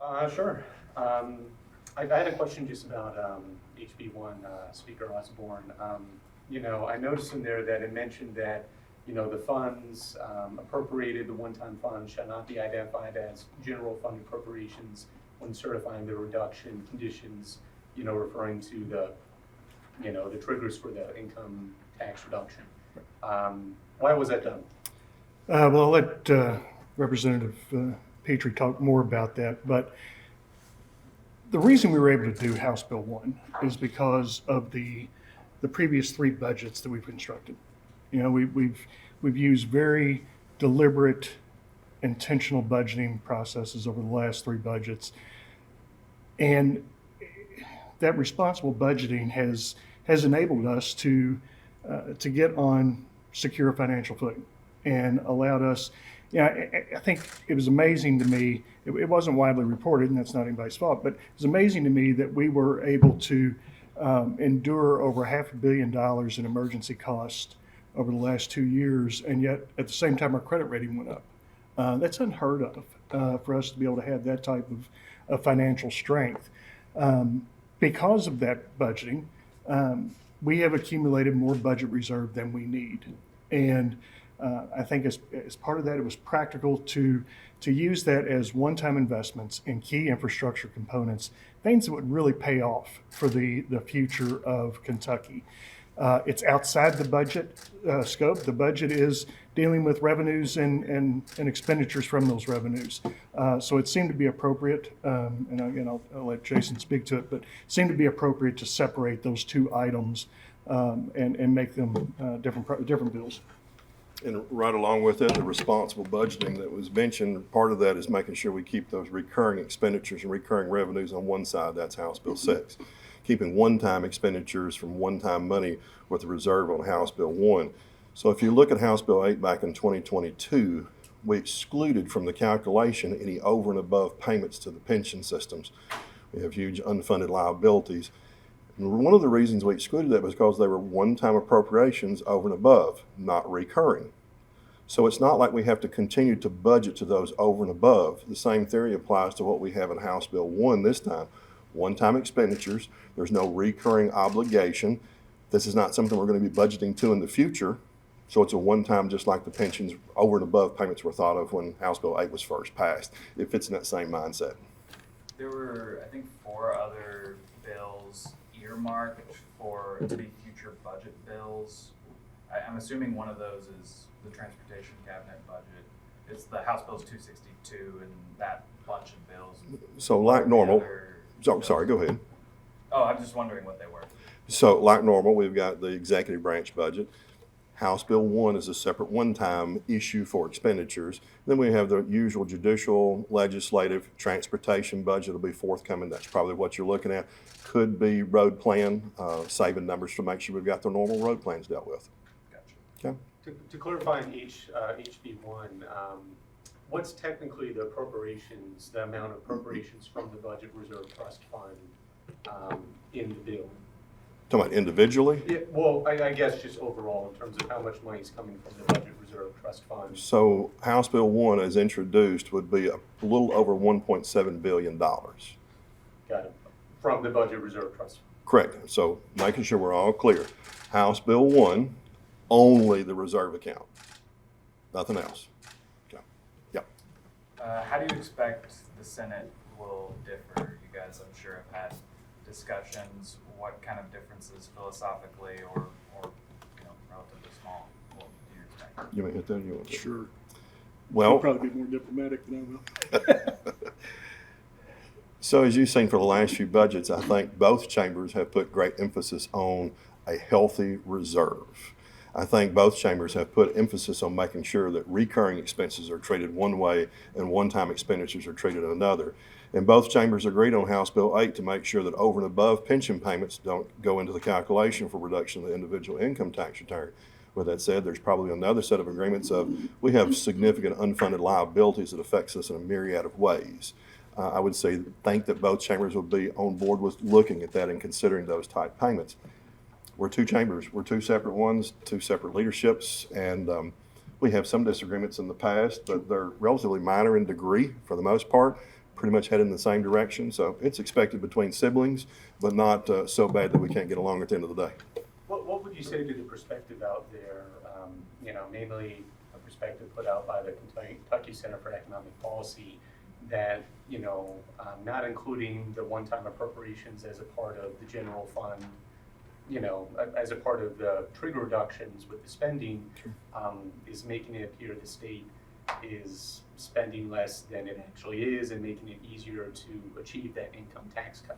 Sure. I had a question just about HB1, Speaker Osborne. I noticed in there that it mentioned that, the funds appropriated, the one-time funds shall not be identified as general fund appropriations when certifying the reduction conditions, referring to the triggers for the income tax reduction. Why was that done? Well, I'll let Representative Petrie talk more about that, but the reason we were able to do House Bill 1 is because of the previous three budgets that we've constructed. We've used very deliberate, intentional budgeting processes over the last three budgets, and that responsible budgeting has enabled us to get on secure financial footing and allowed us. I think it was amazing to me. It wasn't widely reported, and that's not anybody's fault, but it was amazing to me that we were able to endure over $500 million in emergency costs over the last 2 years, and yet at the same time our credit rating went up. That's unheard of for us to be able to have that type of financial strength. Because of that budgeting, we have accumulated more budget reserve than we need, and I think as part of that, it was practical to use that as one-time investments in key infrastructure components, things that would really pay off for the future of Kentucky. It's outside the budget scope. The budget is dealing with revenues and expenditures from those revenues. So it seemed to be appropriate, and again, I'll let Jason speak to it, but it seemed to be appropriate to separate those two items and make them different bills. And right along with it, the responsible budgeting that was mentioned, part of that is making sure we keep those recurring expenditures and recurring revenues on one side. That's House Bill 6. Keeping one-time expenditures from one-time money with a reserve on House Bill 1. So if you look at House Bill 8 back in 2022, we excluded from the calculation any over and above payments to the pension systems. We have huge unfunded liabilities. And one of the reasons we excluded that was because they were one-time appropriations over and above, not recurring. So it's not like we have to continue to budget to those over and above. The same theory applies to what we have in House Bill 1 this time. One-time expenditures, there's no recurring obligation. This is not something we're going to be budgeting to in the future. So it's a one-time, just like the pensions over and above payments were thought of when House Bill 8 was first passed. It fits in that same mindset. There were, I think, 4 other bills earmarked to be future budget bills. I'm assuming one of those is the transportation cabinet budget. It's the House Bill's 262 and that bunch of bills. So like normal, sorry, go ahead. Oh, I'm just wondering what they were. So like normal, we've got the executive branch budget. House Bill 1 is a separate one-time issue for expenditures. Then we have the usual judicial, legislative, transportation budget will be forthcoming. That's probably what you're looking at. Could be road plan, saving numbers to make sure we've got the normal road plans dealt with. Gotcha. Okay. To clarify in HB1, what's technically the appropriations, the amount of appropriations from the Budget Reserve Trust Fund in the bill? Talking about individually? Yeah, well, I guess just overall in terms of how much money is coming from the Budget Reserve Trust Fund. So House Bill 1 as introduced would be a little over $1.7 billion. Got it. From the Budget Reserve Trust Fund. Correct. So making sure we're all clear. House Bill 1, only the reserve account. Nothing else. Okay. Yep. How do you expect the Senate will differ? You guys, I'm sure, have had discussions. What kind of differences philosophically or relatively small do you expect? You may hit that or you want to? Sure. Well, You'll probably be more diplomatic than I will. So as you've seen for the last few budgets, I think both chambers have put great emphasis on a healthy reserve. I think both chambers have put emphasis on making sure that recurring expenses are treated one way and one-time expenditures are treated another. And both chambers agreed on House Bill 8 to make sure that over and above pension payments don't go into the calculation for reduction of the individual income tax return. With that said, there's probably another set of agreements of we have significant unfunded liabilities that affects us in a myriad of ways. I would think that both chambers would be on board with looking at that and considering those type payments. We're two chambers. We're two separate ones, two separate leaderships, and we have some disagreements in the past, but they're relatively minor in degree for the most part. pretty much headed in the same direction. So it's expected between siblings, but not so bad that we can't get along at the end of the day. What would you say to the perspective out there, mainly a perspective put out by the Kentucky Center for Economic Policy, that, not including the one-time appropriations as a part of the general fund, as a part of the trigger reductions with the spending, is making it appear the state is spending less than it actually is and making it easier to achieve that income tax cut?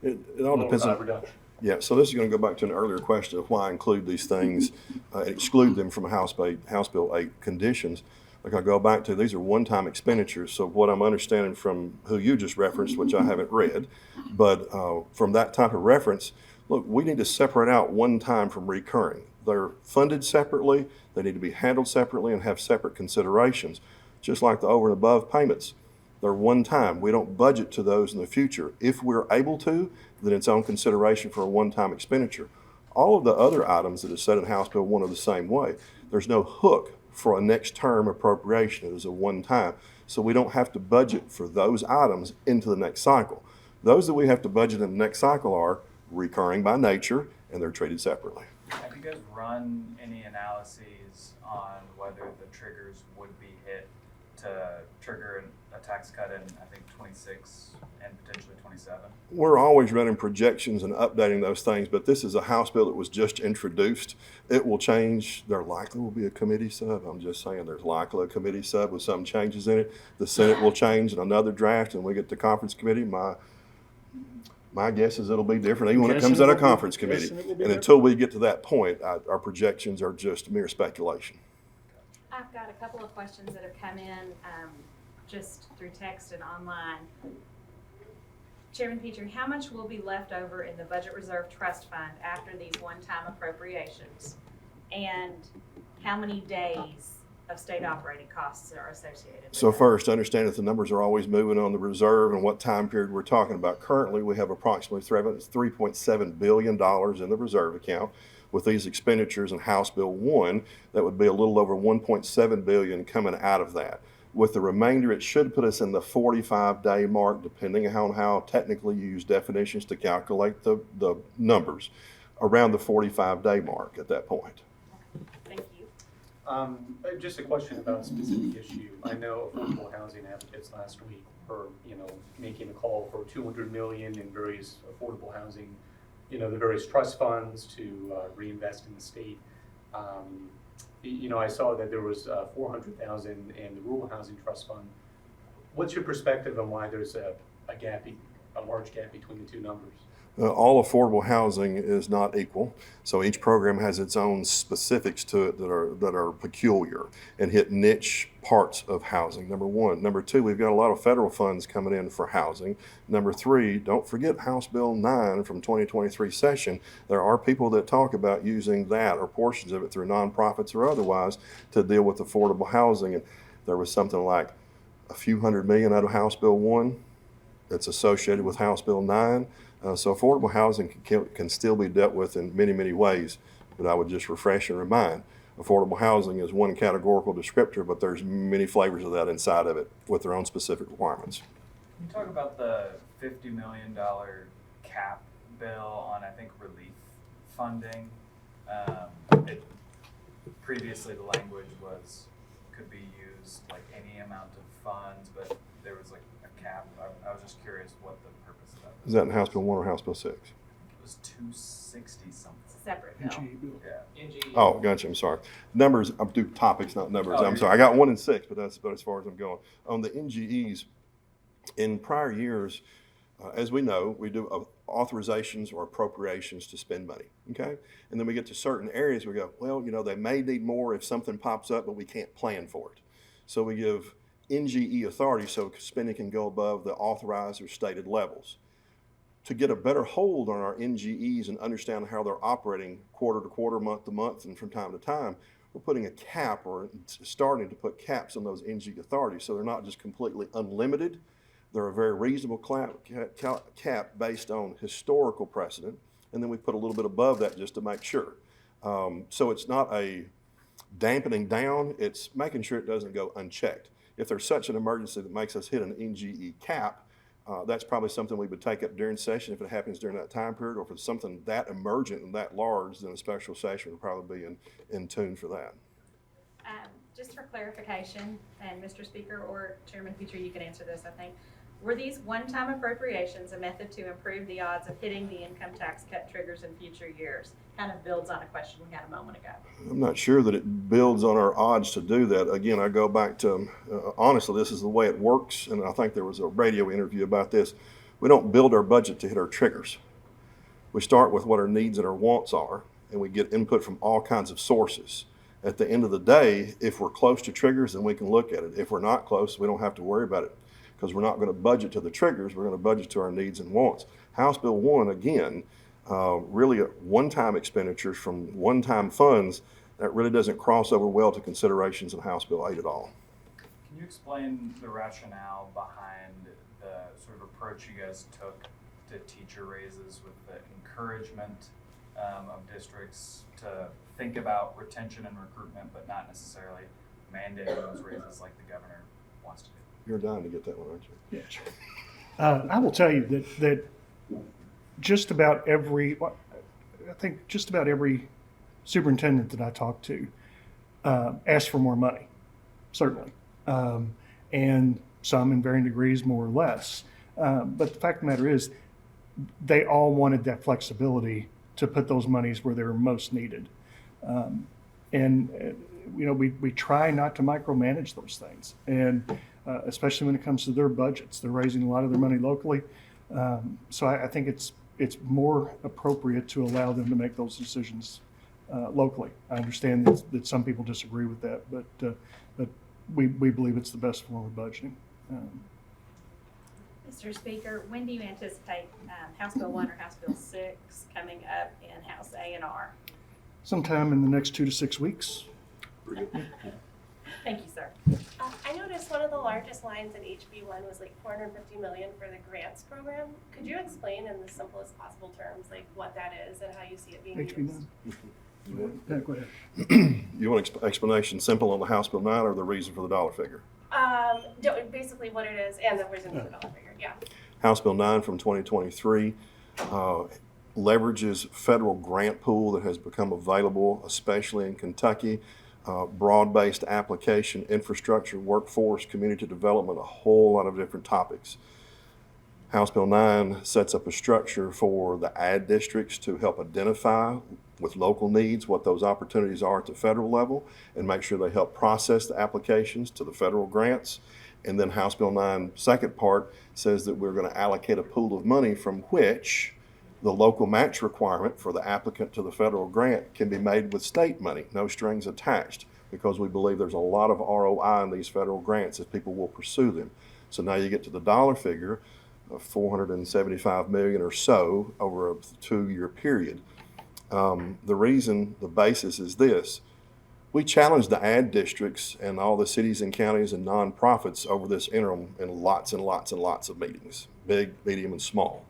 It all depends on reduction. Yeah, so this is going to go back to an earlier question of why include these things, exclude them from House Bill 8 conditions. Like I go back to, these are one-time expenditures. So what I'm understanding from who you just referenced, which I haven't read, but from that type of reference, look, we need to separate out one-time from recurring. They're funded separately, they need to be handled separately and have separate considerations, just like the over and above payments. They're one time. We don't budget to those in the future. If we're able to, then it's on consideration for a one-time expenditure. All of the other items that is set in House Bill 1 are the same way. There's no hook for a next term appropriation. It is a one-time. So we don't have to budget for those items into the next cycle. Those that we have to budget in the next cycle are recurring by nature, and they're treated separately. Have you guys run any analyses on whether the triggers would be hit to trigger a tax cut in, I think, 26 and potentially 27? We're always running projections and updating those things, but this is a House bill that was just introduced. It will change. There likely will be a committee sub. I'm just saying there's likely a committee sub with some changes in it. The Senate will change in another draft, and we get to conference committee. My guess is it'll be different, even when it comes out of conference committee. And until we get to that point, our projections are just mere speculation. I've got a couple of questions that have come in just through text and online. Chairman Petrie, how much will be left over in the Budget Reserve Trust Fund after these one-time appropriations? And how many days of state operating costs are associated with So that? first, understand that the numbers are always moving on the reserve and what time period we're talking about. Currently, we have approximately $3.7 billion in the reserve account. With these expenditures in House Bill 1, that would be a little over $1.7 billion coming out of that. With the remainder, it should put us in the 45-day mark, depending on how technically you use definitions to calculate the numbers, around the 45-day mark at that point. Thank you. Just a question about a specific issue. I know affordable housing advocates last week were, making a call for $200 million in various affordable housing, the various trust funds to reinvest in the state. I saw that there was $400,000 in the Rural Housing Trust Fund. What's your perspective on why there's a large gap between the two numbers? All affordable housing is not equal, so each program has its own specifics to it that are peculiar and hit niche parts of housing, number one. Number two, we've got a lot of federal funds coming in for housing. Number three, don't forget House Bill 9 from 2023 session. There are people that talk about using that or portions of it through nonprofits or otherwise to deal with affordable housing. And there was something like a few $100 million out of House Bill 1 that's associated with House Bill 9. So affordable housing can still be dealt with in many, many ways, but I would just refresh and remind, affordable housing is one categorical descriptor, but there's many flavors of that inside of it with their own specific requirements. Can you talk about the $50 million cap bill on, I think, relief funding? Previously, the language could be used like any amount of funds, but there was like a cap. I was just curious what the purpose of that was. Is that in House Bill 1 or House Bill 6? It was 260 something. It's a separate bill. Yeah. Oh, gotcha, I'm sorry. Numbers, I'm doing topics, not numbers. Oh, I'm sorry. I got 1 and 6, but that's about as far as I'm going. On the NGEs, in prior years, as we know, we do authorizations or appropriations to spend money, okay? And then we get to certain areas, we go, well, they may need more if something pops up, but we can't plan for it. So we give NGE authority so spending can go above the authorized or stated levels. To get a better hold on our NGEs and understand how they're operating quarter to quarter, month to month, and from time to time, we're putting a cap or starting to put caps on those NGE authorities so they're not just completely unlimited. They're a very reasonable cap based on historical precedent, and then we put a little bit above that just to make sure. So it's not a dampening down, it's making sure it doesn't go unchecked. If there's such an emergency that makes us hit an NGE cap, that's probably something we would take up during session if it happens during that time period, or if it's something that emergent and that large, then a special session would probably be in tune for that. Just for clarification, and Mr. Speaker or Chairman Petrie, you can answer this, I think. Were these one-time appropriations a method to improve the odds of hitting the income tax cut triggers in future years? Kind of builds on a question we had a moment ago. I'm not sure that it builds on our odds to do that. Again, I go back to, honestly, this is the way it works, and I think there was a radio interview about this. We don't build our budget to hit our triggers. We start with what our needs and our wants are, and we get input from all kinds of sources. At the end of the day, if we're close to triggers, then we can look at it. If we're not close, we don't have to worry about it, because we're not going to budget to the triggers, we're going to budget to our needs and wants. House Bill 1, again, really one-time expenditures from one-time funds, that really doesn't cross over well to considerations in House Bill 8 at all. Can you explain the rationale behind the sort of approach you guys took to teacher raises with the encouragement of districts to think about retention and recruitment, but not necessarily mandating those raises like the governor wants to do? You're dying to get that one, aren't you? Yeah, sure. I will tell you that just about every, I think just about every superintendent that I talked to asked for more money, certainly, and some in varying degrees, more or less. But the fact of the matter is, they all wanted that flexibility to put those monies where they were most needed. We try not to micromanage those things, and especially when it comes to their budgets. They're raising a lot of their money locally. So I think it's more appropriate to allow them to make those decisions locally. I understand that some people disagree with that, but we believe it's the best form of budgeting. Mr. Speaker, when do you anticipate House Bill 1 or House Bill 6 coming up in House A&R? Sometime in the next 2 to 6 weeks. Thank you, sir. I noticed one of the largest lines in HB1 was like $450 million for the grants program. Could you explain in the simplest possible terms like what that is and how you see it being used? HB9. Yeah, go ahead. You want explanation simple on the House Bill 9 or the reason for the dollar figure? Basically what it is and the reason for the dollar figure, yeah. House Bill 9 from 2023 leverages federal grant pool that has become available, especially in Kentucky. Broad-based application, infrastructure, workforce, community development, a whole lot of different topics. House Bill 9 sets up a structure for the ad districts to help identify with local needs what those opportunities are at the federal level and make sure they help process the applications to the federal grants. And then House Bill 9, second part, says that we're going to allocate a pool of money from which the local match requirement for the applicant to the federal grant can be made with state money, no strings attached, because we believe there's a lot of ROI in these federal grants if people will pursue them. So now you get to the dollar figure of $475 million or so over a 2-year period. The reason, the basis is this. We challenged the ad districts and all the cities and counties and nonprofits over this interim in lots and lots and lots of meetings, big, medium, and small,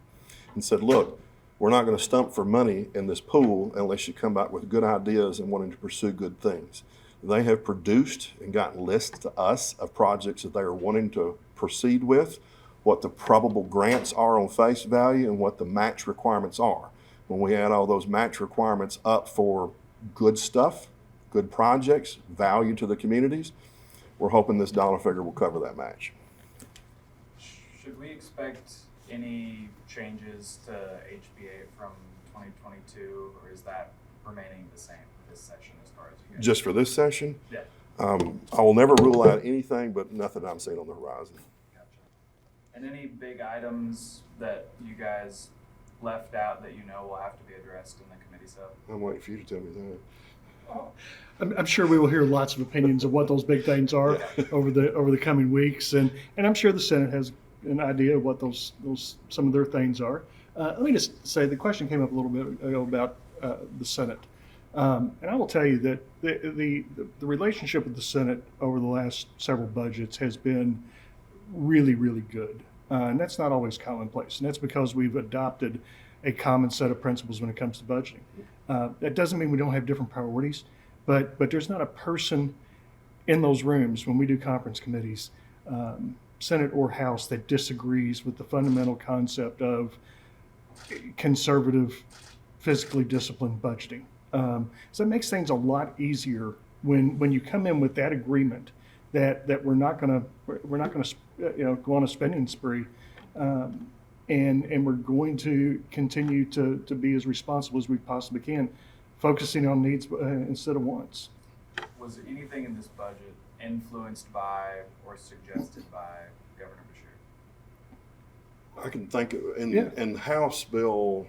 and said, look, we're not going to stump for money in this pool unless you come back with good ideas and wanting to pursue good things. They have produced and gotten lists to us of projects that they are wanting to proceed with, what the probable grants are on face value, and what the match requirements are. When we add all those match requirements up for good stuff, good projects, value to the communities, we're hoping this dollar figure will cover that match. Should we expect any changes to HB8 from 2022, or is that remaining the same for this session as far as you guys? Just for this session? Yeah. I will never rule out anything, but nothing I'm seeing on the horizon. Gotcha. And any big items that you guys left out that you know will have to be addressed in the committee sub? I'm waiting for you to tell me that. I'm sure we will hear lots of opinions of what those big things are over the coming weeks, and I'm sure the Senate has an idea of what those some of their things are. Let me just say the question came up a little bit ago about the Senate, and I will tell you that the relationship with the Senate over the last several budgets has been really, really good, and that's not always commonplace, and that's because we've adopted a common set of principles when it comes to budgeting. That doesn't mean we don't have different priorities, but there's not a person in those rooms, when we do conference committees, Senate or House, that disagrees with the fundamental concept of conservative, fiscally disciplined budgeting. So it makes things a lot easier when you come in with that agreement that we're not going to go on a spending spree, and we're going to continue to be as responsible as we possibly can, focusing on needs instead of wants. Was anything in this budget influenced by or suggested by Governor Beshear? I can think of, Yeah. in House Bill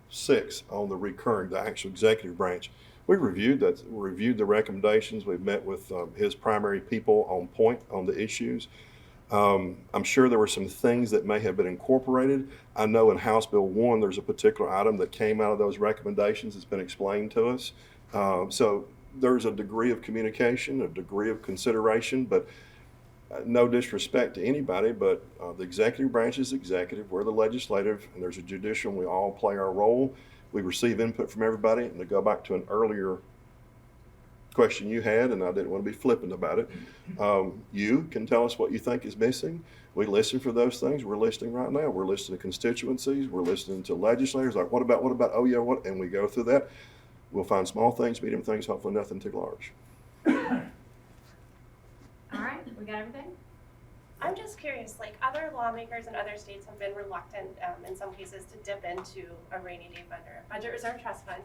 6 on the recurring, the actual executive branch, we reviewed the recommendations. We've met with his primary people on point on the issues. I'm sure there were some things that may have been incorporated. I know in House Bill 1, there's a particular item that came out of those recommendations that's been explained to us. So there's a degree of communication, a degree of consideration, but no disrespect to anybody, but the executive branch is executive, we're the legislative, and there's a judicial, and we all play our role. We receive input from everybody, and to go back to an earlier question you had, and I didn't want to be flippant about it, you can tell us what you think is missing. We listen for those things. We're listening right now. We're listening to constituencies. We're listening to legislators, like, what about, oh yeah, what? And we go through that. We'll find small things, medium things, hopefully nothing too large. All right, we got everything? I'm just curious, like other lawmakers in other states have been reluctant in some cases to dip into a rainy day fund or a budget reserve trust fund.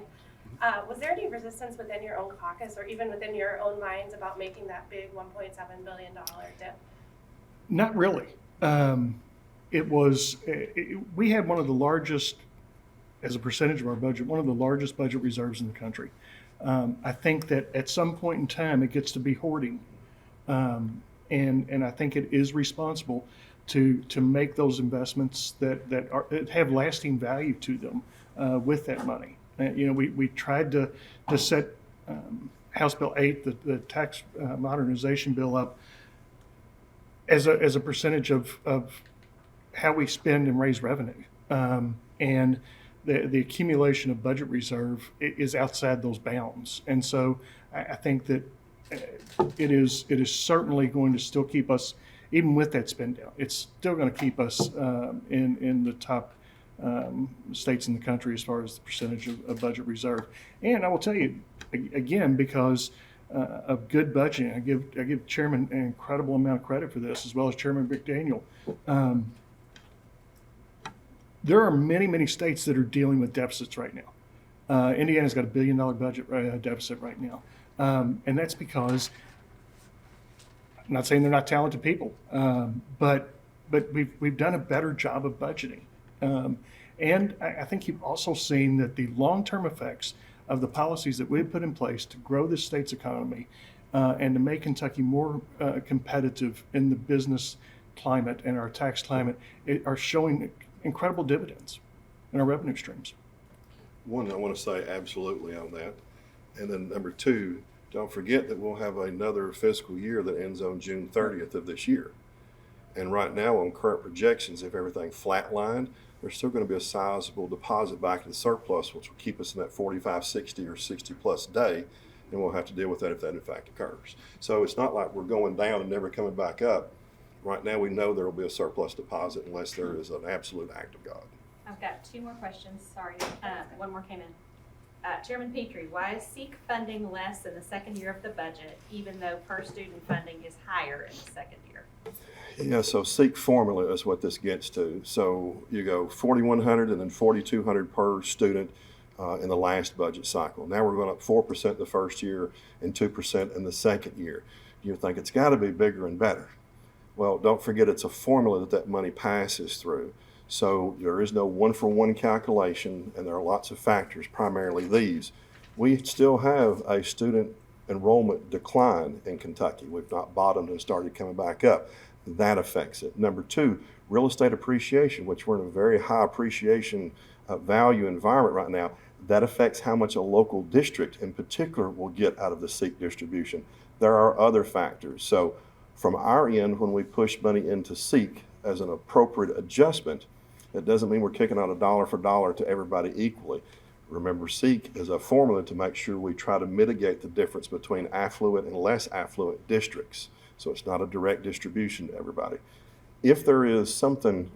Was there any resistance within your own caucus or even within your own minds about making that big $1.7 billion dip? Not really. We had one of the largest, as a percentage of our budget, one of the largest budget reserves in the country. I think that at some point in time it gets to be hoarding. And I think it is responsible to make those investments that have lasting value to them with that money. We tried to set House Bill 8, the tax modernization bill, up as a percentage of how we spend and raise revenue. And the accumulation of budget reserve is outside those bounds. And so I think that it is certainly going to still keep us, even with that spend down, it's still going to keep us in the top states in the country as far as the percentage of budget reserve. And I will tell you again, because of good budgeting, I give Chairman an incredible amount of credit for this, as well as Chairman McDaniel. There are many states that are dealing with deficits right now. Indiana's got $1 billion budget deficit right now. And that's because, I'm not saying they're not talented people, but we've done a better job of budgeting. And I think you've also seen that the long-term effects of the policies that we've put in place to grow this state's economy and to make Kentucky more competitive in the business climate and our tax climate are showing incredible dividends in our revenue streams. One, I want to say absolutely on that. And then number two, don't forget that we'll have another fiscal year that ends on June 30th of this year. And right now, on current projections, if everything flatlined, there's still going to be a sizable deposit back in the surplus, which will keep us in that 45, 60, or 60 plus day. And we'll have to deal with that if that in fact occurs. So it's not like we're going down and never coming back up. Right now, we know there will be a surplus deposit unless there is an absolute act of God. I've got two more questions, sorry, one more came in. Chairman Petrie, why is SEEK funding less in the second year of the budget, even though per student funding is higher in the second year? Yeah, so SEEK formula is what this gets to. So you go 4,100 and then 4,200 per student in the last budget cycle. Now we're going up 4% the first year and 2% in the second year. You think it's got to be bigger and better. Well, don't forget it's a formula that money passes through. So there is no one-for-one calculation, and there are lots of factors, primarily these. We still have a student enrollment decline in Kentucky. We've not bottomed and started coming back up. That affects it. Number two, real estate appreciation, which we're in a very high appreciation value environment right now. That affects how much a local district in particular will get out of the SEEK distribution. There are other factors. So from our end, when we push money into SEEK as an appropriate adjustment, it doesn't mean we're kicking out a dollar for dollar to everybody equally. Remember, SEEK is a formula to make sure we try to mitigate the difference between affluent and less affluent districts. So it's not a direct distribution to everybody. If there is something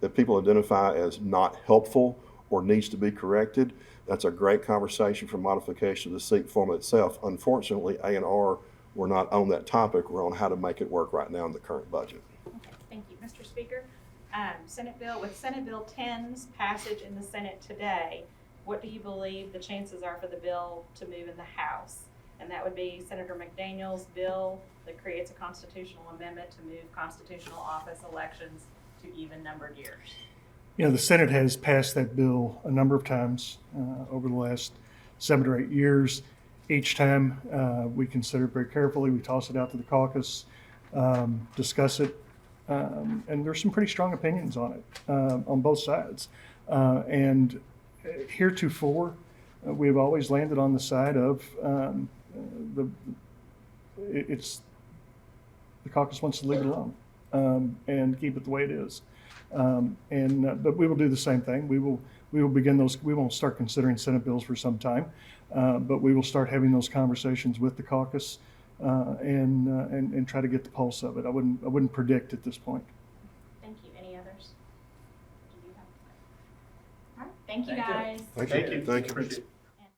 that people identify as not helpful or needs to be corrected, that's a great conversation for modification of the SEEK formula itself. Unfortunately, A&R, we're not on that topic. We're on how to make it work right now in the current budget. Okay, thank you. Mr. Speaker, Senate Bill 10's passage in the Senate today, what do you believe the chances are for the bill to move in the House? And that would be Senator McDaniel's bill that creates a constitutional amendment to move constitutional office elections to even-numbered years. You know, the Senate has passed that bill a number of times over the last 7 or 8 years. Each time we consider it very carefully. We toss it out to the caucus, discuss it, and there's some pretty strong opinions on it on both sides. And heretofore, we've always landed on the side of the caucus wants to leave it alone and keep it the way it is. But we will do the same thing. We will begin those. We won't start considering Senate bills for some time, but we will start having those conversations with the caucus and try to get the pulse of it. I wouldn't predict at this point. Thank you. Any others? Do you have? All right. Thank you, Thank you. guys. Thank Thank you. Thank you. Appreciate it.